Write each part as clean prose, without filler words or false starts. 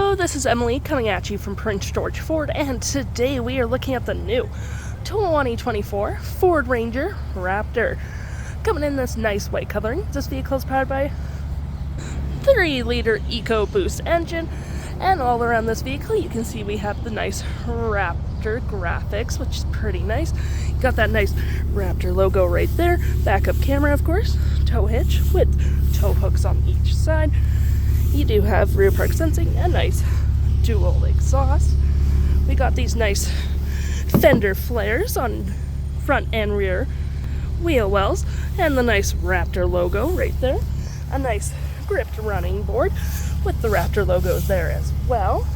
Hello, this is Emily coming at you from Prince George Ford, and today we are looking at the new 2024 Ford Ranger Raptor. Coming in this nice white coloring. This vehicle is powered by 3-liter EcoBoost engine, and all around this vehicle you can see we have the nice Raptor graphics, which is pretty nice. You got that nice Raptor logo right there, backup camera of course, tow hitch with tow hooks on each side. You do have rear park sensing and nice dual exhaust. We got these nice fender flares on front and rear wheel wells, and the nice Raptor logo right there. A nice gripped running board with the Raptor logo there as well.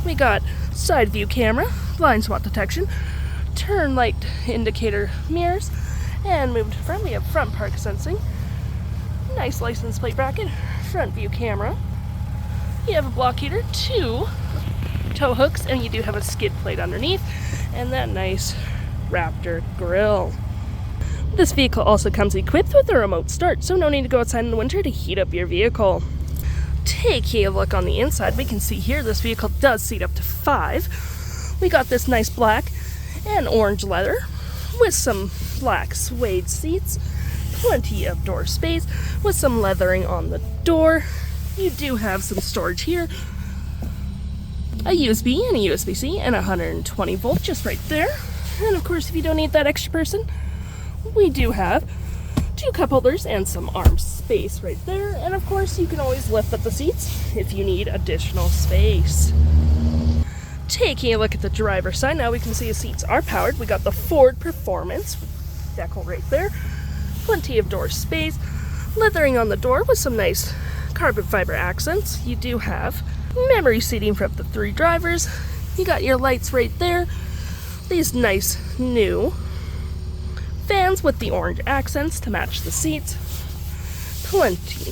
We got side view camera, blind spot detection, turn light indicator mirrors, and moving to front we have front park sensing, nice license plate bracket, front view camera. You have a block heater, 2 tow hooks, and you do have a skid plate underneath, and that nice Raptor grille. This vehicle also comes equipped with a remote start, so no need to go outside in the winter to heat up your vehicle. Taking a look on the inside, we can see here this vehicle does seat up to 5. We got this nice black and orange leather with some black suede seats, plenty of door space with some leathering on the door. You do have some storage here, a USB and a USB-C and 120 volt just right there. And of course, if you don't need that extra person, we do have 2 cup holders and some arm space right there. And of course, you can always lift up the seats if you need additional space. Taking a look at the driver's side, now we can see the seats are powered. We got the Ford Performance decal right there, plenty of door space, leathering on the door with some nice carbon fiber accents. You do have memory seating for up to 3 drivers. You got your lights right there, these nice new fans with the orange accents to match the seats, plenty.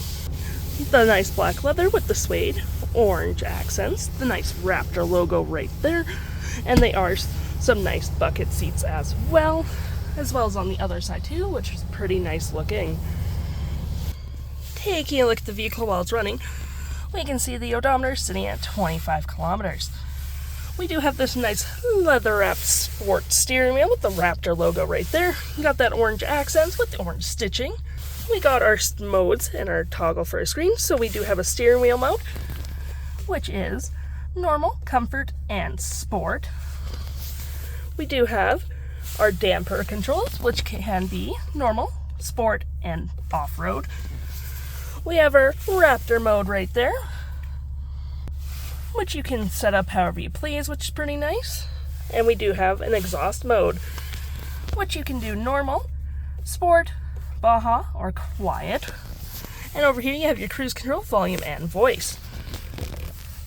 The nice black leather with the suede orange accents, the nice Raptor logo right there, and they are some nice bucket seats as well as on the other side too, which is pretty nice looking. Taking a look at the vehicle while it's running, we can see the odometer sitting at 25 kilometers. We do have this nice leather-wrapped sport steering wheel with the Raptor logo right there. You got that orange accents with the orange stitching. We got our modes and our toggle for a screen. So we do have a steering wheel mode, which is normal, comfort, and sport. We do have our damper controls, which can be normal, sport, and off-road. We have our Raptor mode right there, which you can set up however you please, which is pretty nice. And we do have an exhaust mode, which you can do normal, sport, Baja, or quiet. And over here you have your cruise control, volume, and voice.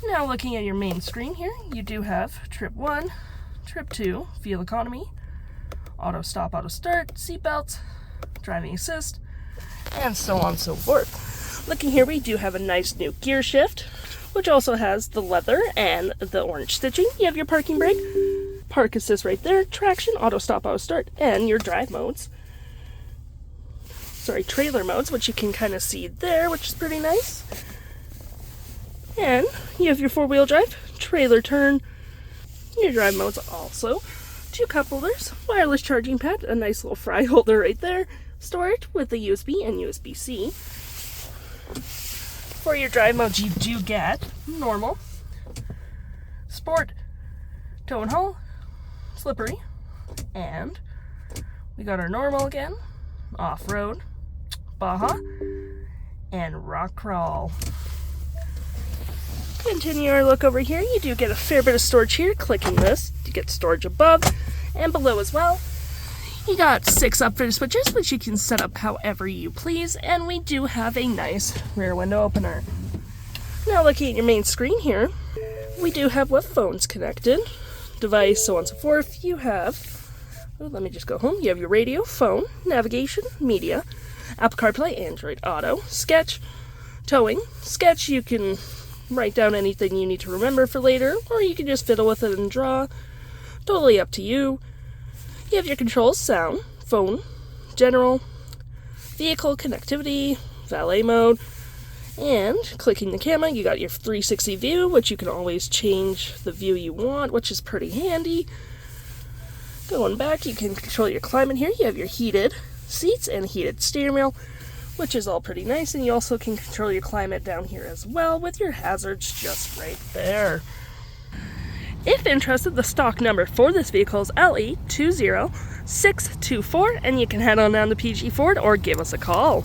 Now looking at your main screen here, you do have trip 1, trip 2, fuel economy, auto stop, auto start, seatbelts, driving assist, and so on and so forth. Looking here, we do have a nice new gear shift, which also has the leather and the orange stitching. You have your parking brake, park assist right there, traction, auto stop, auto start, and your drive modes. Sorry, trailer modes, which you can kind of see there, which is pretty nice. And you have your 4-wheel drive, trailer turn, your drive modes also. 2 cup holders, wireless charging pad, a nice little fry holder right there, storage with a USB and USB-C. For your drive modes, you do get normal, sport, tow and haul, slippery, and we got our normal again, off-road, Baja, and rock crawl. Continue our look over here. You do get a fair bit of storage here. Clicking this, you get storage above and below as well. You got 6 upfitted switches, which you can set up however you please, and we do have a nice rear window opener. Now looking at your main screen here, we do have what phones connected, device, so on and so forth. You have, let me just go home. You have your radio, phone, navigation, media, Apple CarPlay, Android Auto, sketch, towing. Sketch, you can write down anything you need to remember for later, or you can just fiddle with it and draw. Totally up to you. You have your controls, sound, phone, general, vehicle connectivity, valet mode, And clicking the camera, you got your 360 view, which you can always change the view you want, which is pretty handy. Going back, you can control your climate here. You have your heated seats and heated steering wheel, which is all pretty nice. And you also can control your climate down here as well with your hazards just right there. If interested, the stock number for this vehicle is LE20624, and you can head on down to PG Ford or give us a call.